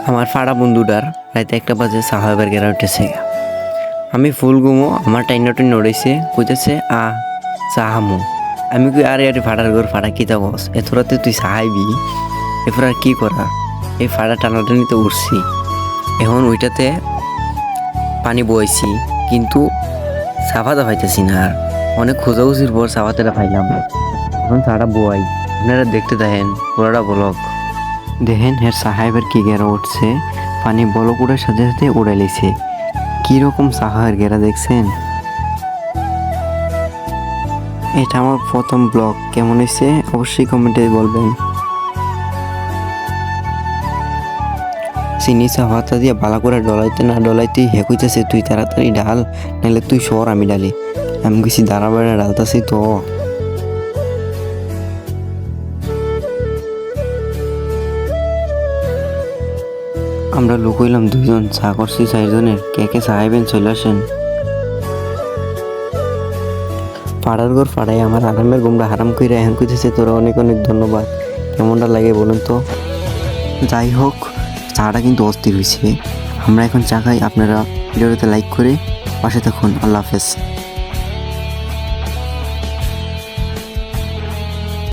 আমার ফাড়া বন্ধুটার রাইতে 1টা বাজে সাহাবের গেরা উঠেছে। আমি ফুল গুমো আমার টাইনটন নড়েছে কইতেছে চাহামু। আমি কই আরে ফাড়ার ঘর ফাড়া কি তা বস এত রাতে তুই চাহাইবি এরপর আর কি করা। এই ফাড়া টানাটানিতে উঠছি, এখন ওইটাতে পানি বইছি কিন্তু সাফাতে পাইতেছি না। আর অনেক খোঁজাখুঁজির পর সাফাতেটা পাইলাম। এখন চাটা বই আপনারা দেখতে দেখেন পুরাটা বলক দেখেন হের সাহেবের কি গেরা উঠছে, পানি বলক উড়ার সাথে সাথে উড়ে লিছে। কীরকম সাহাবের গেরা দেখছেন? এটা আমার প্রথম ব্লগ, কেমন হয়েছে অবশ্যই কমেন্টে বলবেন। চিনি সাফাতা দিয়ে বালা করে ডলাইতে না ডলাইতেই হেকুইতেছে তুই তাড়াতাড়ি ডাল, নাহলে তুই সর আমি ডালি। আমি কিছু দাঁড়া বেড়া ডালতাছি তো। আমরা লোক হইলাম 2জন, চা করছি 4জনের। কে কে চাইবেন চলে আসেন। পাড়ার ঘর পাড়ায় আমার আরামের গোমরা হারাম কইরা এখন কইতেছে তোরা অনেক অনেক ধন্যবাদ। কেমনটা লাগে বলুন তো? যাই হোক, চাটা কিন্তু অস্থির হয়েছে। আমরা এখন চা খাই, আপনারা ভিডিওটাতে লাইক করে পাশে থাকুন। আল্লাহ হাফেজ।